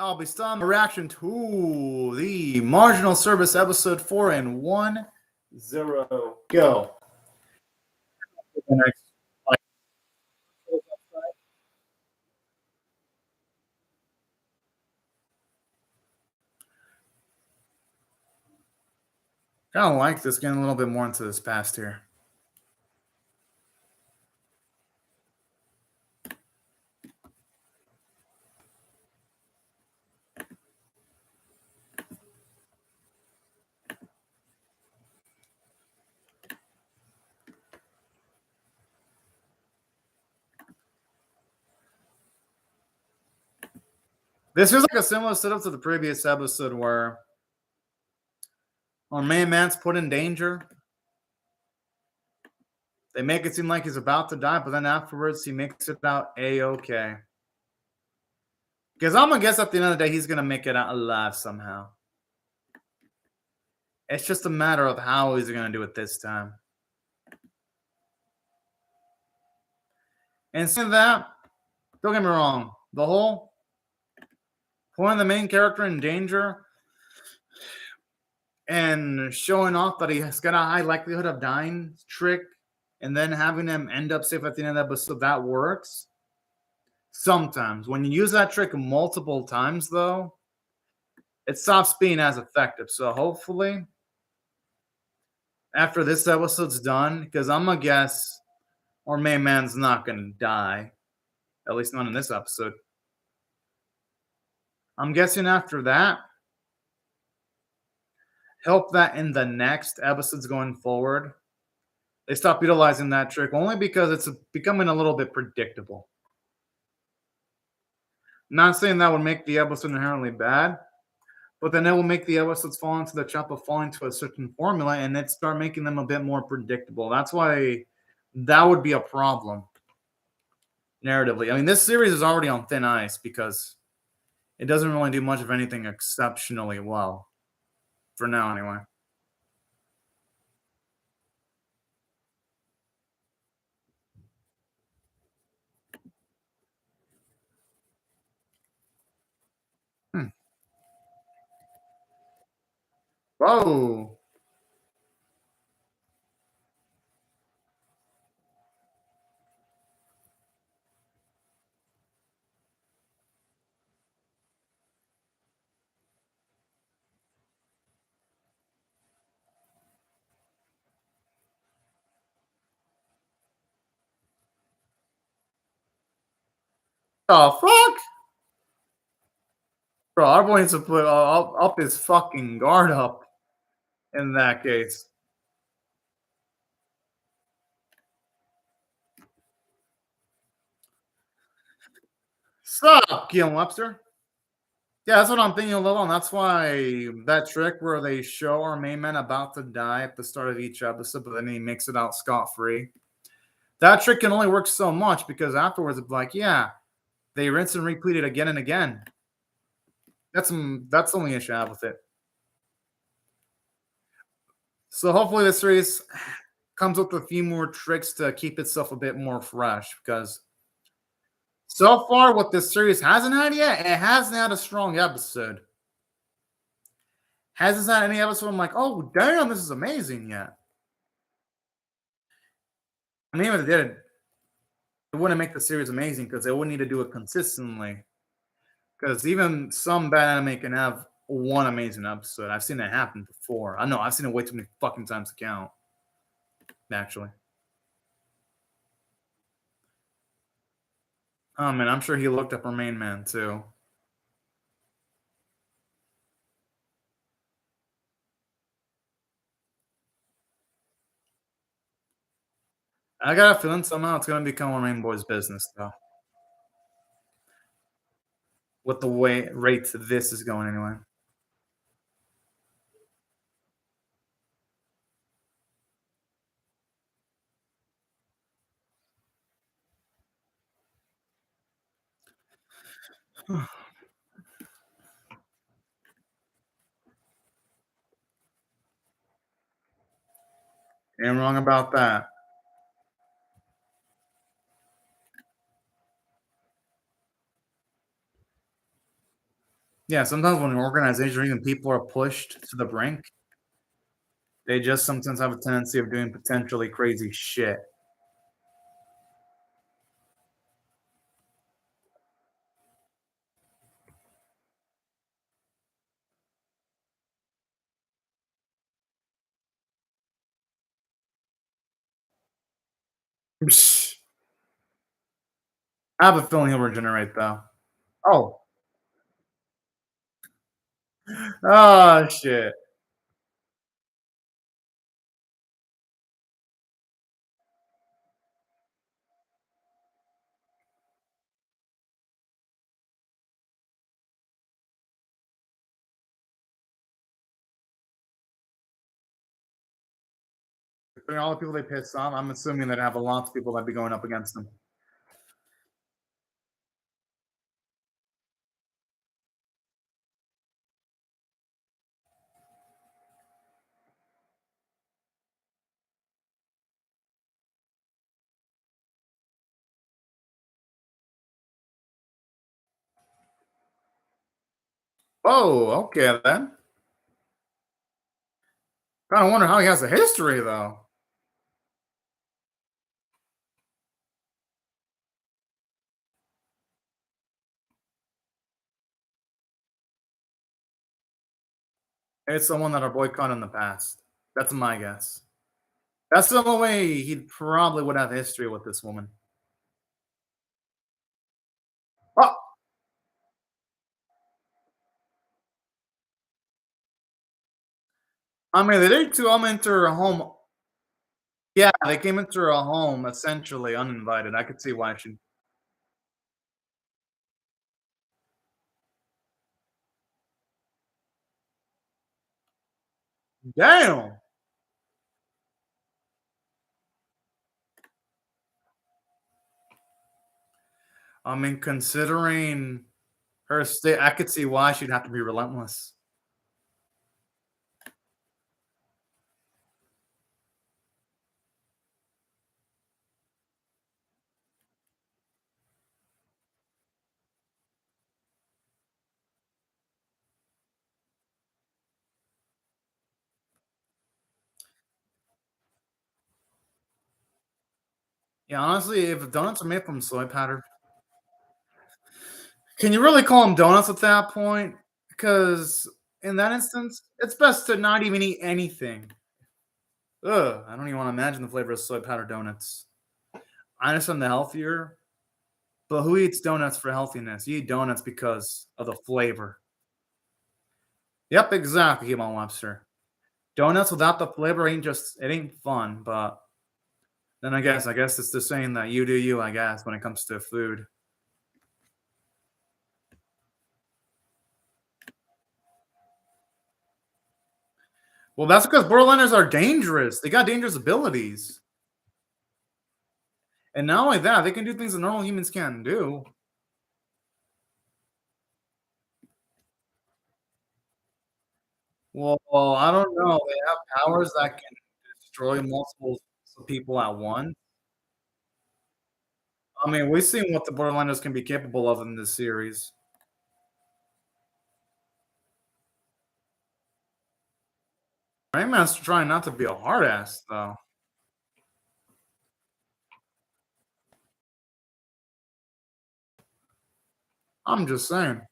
I'll be starting a reaction to the Marginal Service episode 4 and 1 0 go. Kind of like this, getting a little bit more into this past here. This feels like a similar setup to the previous episode where our main man's put in danger. They make it seem like he's about to die, but then afterwards he makes it out A-okay. Because I'm going to guess at the end of the day he's going to make it out alive somehow. It's just a matter of how he's going to do it this time. And saying that, don't get me wrong, the whole putting the main character in danger and showing off that he's got a high likelihood of dying trick and then having him end up safe at the end of the episode, that works. Sometimes. When you use that trick multiple times, though, it stops being as effective. So hopefully, after this episode's done, because I'm going to guess our main man's not going to die. At least not in this episode. I'm guessing after that, help that in the next episodes going forward, they stop utilizing that trick only because it's becoming a little bit predictable. Not saying that would make the episode inherently bad, but then it will make the episodes fall into the trap of falling to a certain formula and it start making them a bit more predictable. That's why that would be a problem narratively. I mean, this series is already on thin ice because it doesn't really do much of anything exceptionally well. For now, anyway. Whoa. Oh, fuck? Bro, our boy needs to put up his fucking guard up in that case. Sup, Keelan Webster? Yeah, that's what I'm thinking a little, and that's why that trick where they show our main man about to die at the start of each episode, but then he makes it out scot-free. That trick can only work so much because afterwards it's like, yeah, they rinse and repeat it again and again. That's the only issue I have with it. So hopefully the series comes up with a few more tricks to keep itself a bit more fresh because so far what this series hasn't had yet, it hasn't had a strong episode. Hasn't had any episode I'm like, oh damn, this is amazing yet. I mean, if it did, it wouldn't make the series amazing because they wouldn't need to do it consistently. Because even some bad anime can have one amazing episode. I've seen that happen before. I know I've seen it way too many fucking times to count. Actually. Oh man, I'm sure he looked up our main man too. I got a feeling somehow it's gonna become our main boy's business though. With the way rate this is going anyway. Ain't wrong about that. Yeah, sometimes when an organization or even people are pushed to the brink, they just sometimes have a tendency of doing potentially crazy shit. I have a feeling he'll regenerate though. Oh. Oh shit. Between all the people they piss off, I'm assuming they'd have a lot of people that'd be going up against them. Oh, okay then. Kinda wonder how he has a history though. It's someone that are boycotted in the past. That's my guess. That's the only way he probably would have history with this woman. Oh, I mean, they did to enter her home. Yeah, they came into her home essentially uninvited. I could see why she. Damn. I mean, considering her state, I could see why she'd have to be relentless. Yeah, honestly, if donuts are made from soy powder, can you really call them donuts at that point? Because in that instance, it's best to not even eat anything. Ugh, I don't even want to imagine the flavor of soy powder donuts. I understand the healthier, but who eats donuts for healthiness? You eat donuts because of the flavor. Yep, exactly, Human Lobster. Donuts without the flavor ain't just it ain't fun, but then I guess it's the saying that you do you, I guess, when it comes to food. Well, that's because Borderlanders are dangerous. They got dangerous abilities. And not only that, they can do things that normal humans can't do. Well, I don't know. They have powers that can destroy multiple people at once. I mean, we've seen what the Borderlanders can be capable of in this series. Rayman's trying not to be a hard ass, though. I'm just saying.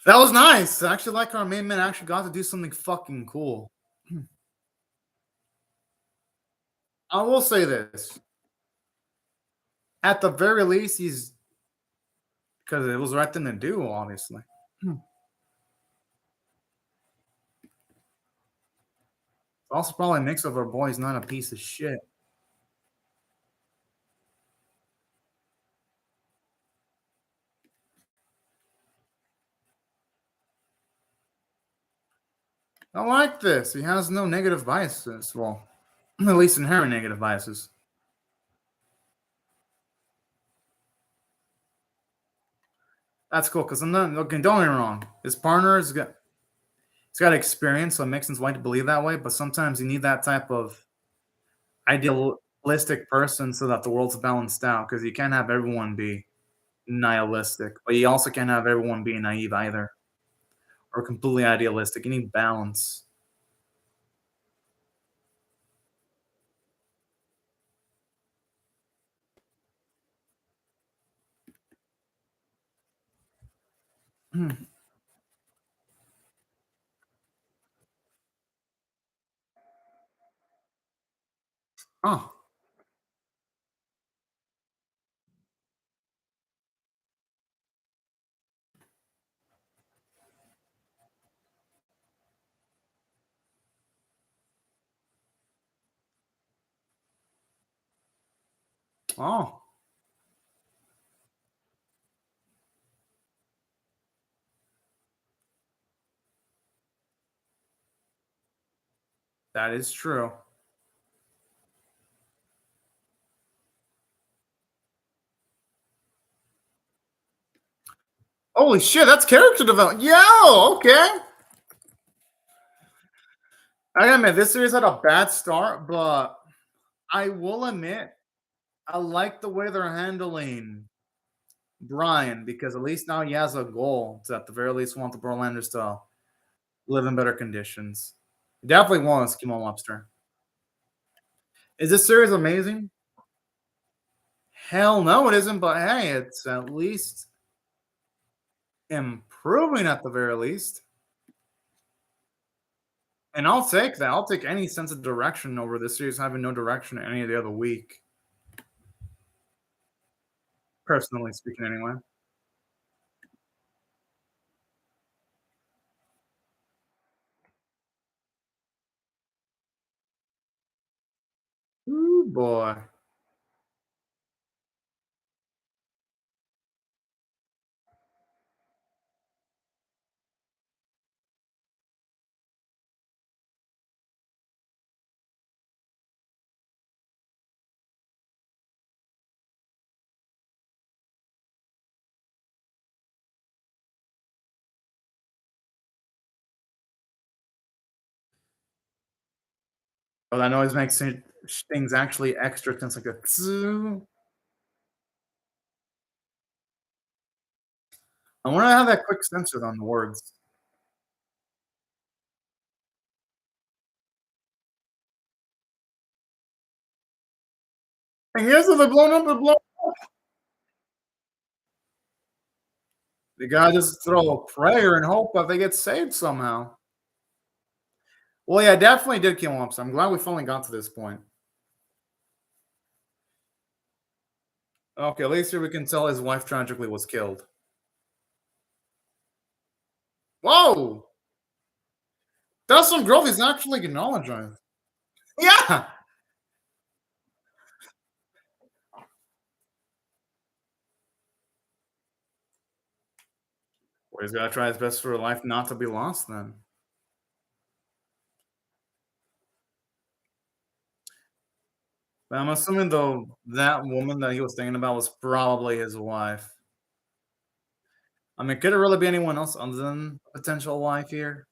That was nice. I actually like our main man actually got to do something fucking cool. I will say this. At the very least, he's because it was the right thing to do, obviously. Also, probably makes of our boy's not a piece of shit. I like this. He has no negative biases. Well, at least inherent negative biases. That's cool because I'm not okay. Don't get me wrong. His partner is got he's got experience, so it makes sense why to believe that way. But sometimes you need that type of idealistic person so that the world's balanced out. Because you can't have everyone be nihilistic, but you also can't have everyone be naive either or completely idealistic. You need balance. Hmm. Oh, oh, that is true. Holy shit, that's character development. Yo, okay. I gotta admit, this series had a bad start, but I will admit, I like the way they're handling Brian because at least now he has a goal to at the very least want the Berlanders to live in better conditions. Definitely wants Kimon Webster. Is this series amazing? Hell no, it isn't, but hey, it's at least improving at the very least. And I'll take that. I'll take any sense of direction over this series having no direction any of the other week, personally speaking, anyway. Ooh, boy. But that noise makes things actually extra tense, like a "Tsu." I wonder how that quick censored on the words. And here's they're blown up, they're blown. The guy just throw a prayer and hope that they get saved somehow. Well, yeah, definitely did kill him, so I'm glad we finally got to this point. Okay, at least here we can tell his wife tragically was killed. Whoa! That's some growth he's actually acknowledging. Yeah! Well, he's gotta try his best for life not to be lost then. But I'm assuming though that woman that he was thinking about was probably his wife. I mean, could it really be anyone else other than a potential wife here?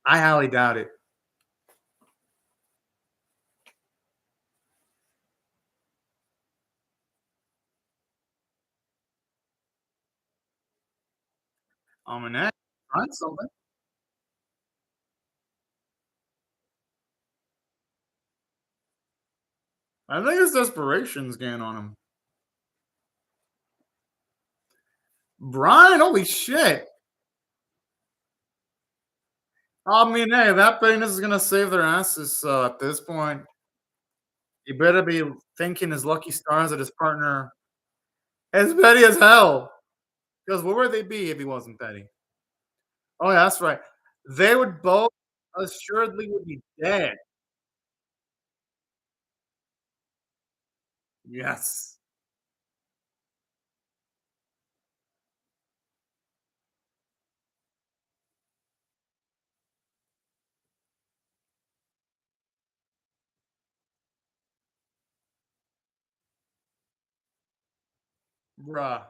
I highly doubt it. I mean, hey, trying something. I think his desperation's getting on him. Brian, holy shit. I mean, hey, that penis is gonna save their asses. So at this point, you better be thanking his lucky stars that his partner is petty as hell. Because where would they be if he wasn't petty? Oh, yeah, that's right. They would both assuredly would be dead. Yes. Bruh.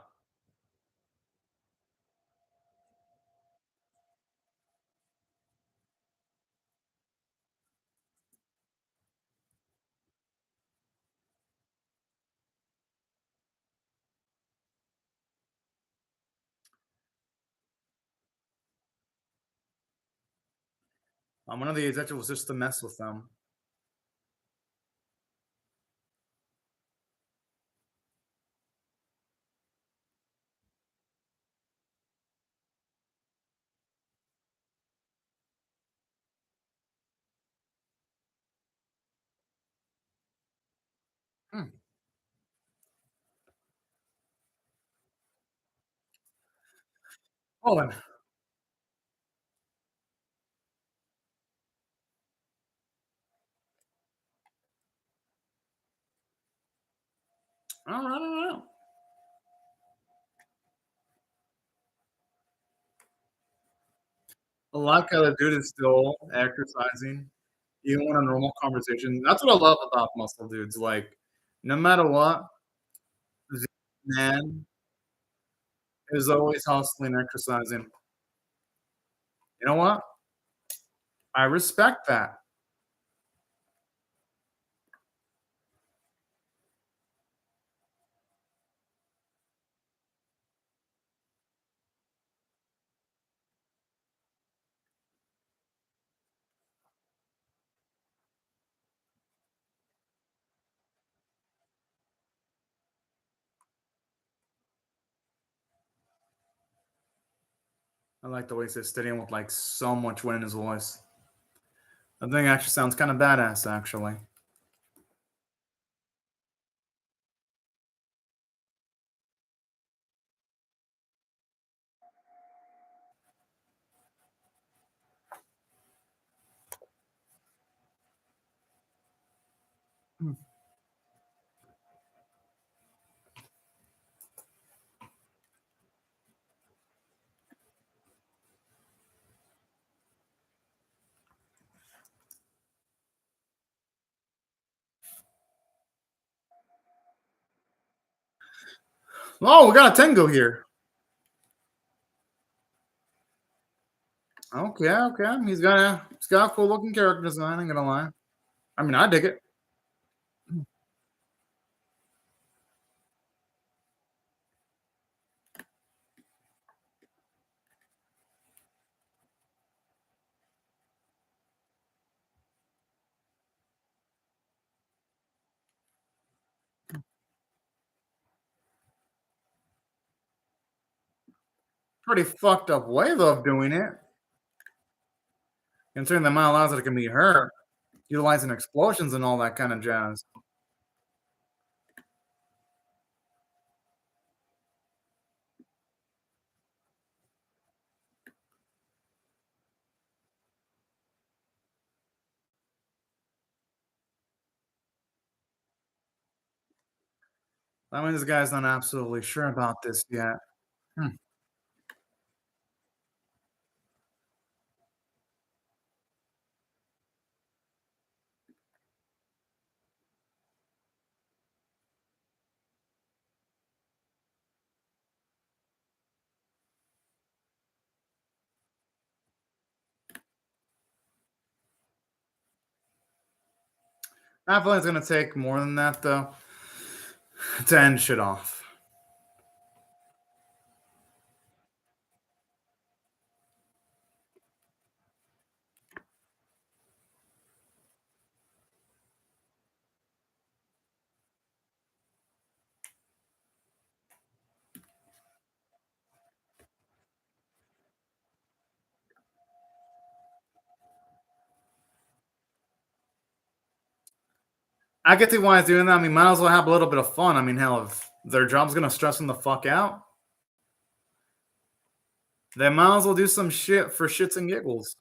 One of the executives was just to mess with them. Hmm. Oh, then. I don't know. I like how the dude is still exercising, even when a normal conversation. That's what I love about muscle dudes. Like, no matter what, the man is always hustling, exercising. You know what? I respect that. I like the way he says steady and with like so much wind in his voice. I think actually sounds kind of badass, actually. Hmm. Oh, we got a Tengu here. Okay, okay. He's got a cool looking character design. I ain't gonna lie. I mean, I dig it. Pretty fucked up way though of doing it. Considering the amount of lives that can be hurt, utilizing explosions and all that kind of jazz. That means this guy's not absolutely sure about this yet. Hmm. I feel like it's gonna take more than that though to end shit off. I get to why he's doing that. I mean, might as well have a little bit of fun. I mean, hell, if their job's gonna stress them the fuck out, they might as well do some shit for shits and giggles.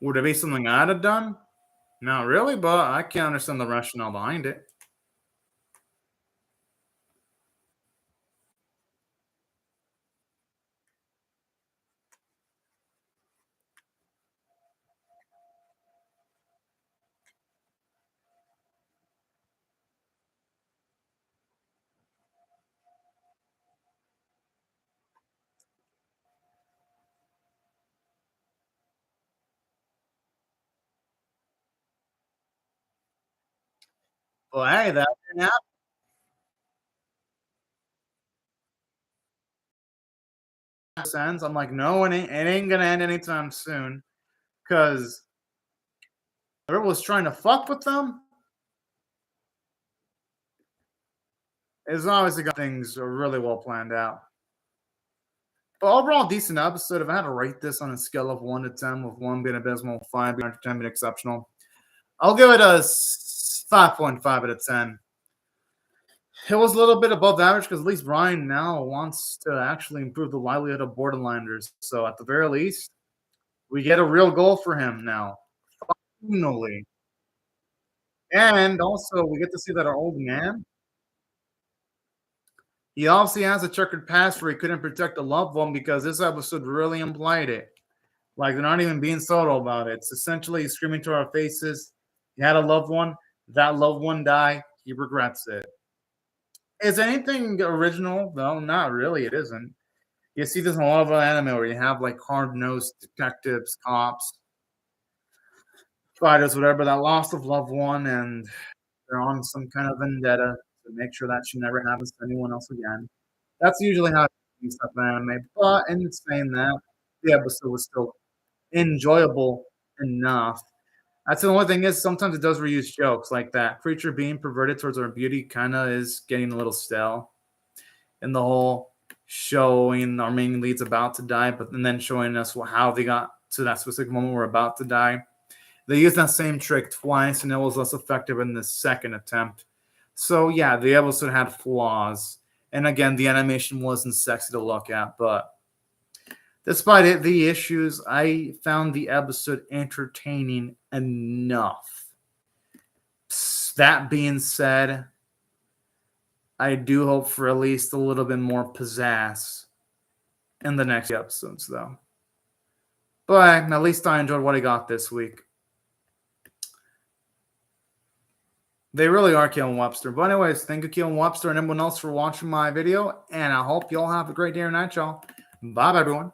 Would it be something I'd have done? Not really, but I can't understand the rationale behind it. Well, hey, that didn't happen. ends. I'm like, no, it ain't gonna end anytime soon. Because whoever was trying to fuck with them is obviously got things really well planned out. But overall, decent episode. If I had to rate this on a scale of 1 to 10, with 1 being abysmal, 5 being 10 being exceptional, I'll give it a 5.5 out of 10. It was a little bit above average because at least Brian now wants to actually improve the livelihood of borderlanders. So at the very least, we get a real goal for him now. Finally. And also, we get to see that our old man, he obviously has a checkered past where he couldn't protect a loved one, because this episode really implied it. Like, they're not even being subtle about it. It's essentially screaming to our faces, he had a loved one, that loved one died, he regrets it. Is anything original? No, not really. It isn't. You see this in a lot of anime where you have like hard-nosed detectives, cops, fighters, whatever, that lost a loved one and they're on some kind of vendetta to make sure that she never happens to anyone else again. That's usually how it's stuff in anime. But in saying that, the episode was still enjoyable enough. That's the only thing, is sometimes it does reuse jokes like that. Creature being perverted towards our beauty kind of is getting a little stale. And the whole showing our main lead's about to die, but and then showing us how they got to that specific moment we're about to die. They used that same trick twice, and it was less effective in the second attempt. So yeah, the episode had flaws. And again, the animation wasn't sexy to look at, but despite it, the issues, I found the episode entertaining enough. That being said, I do hope for at least a little bit more pizzazz in the next episodes, though. But at least I enjoyed what I got this week. They really are Keelan Webster. But anyways, thank you, Keelan Webster, and everyone else for watching my video. And I hope you all have a great day or night, y'all. Bye, everyone.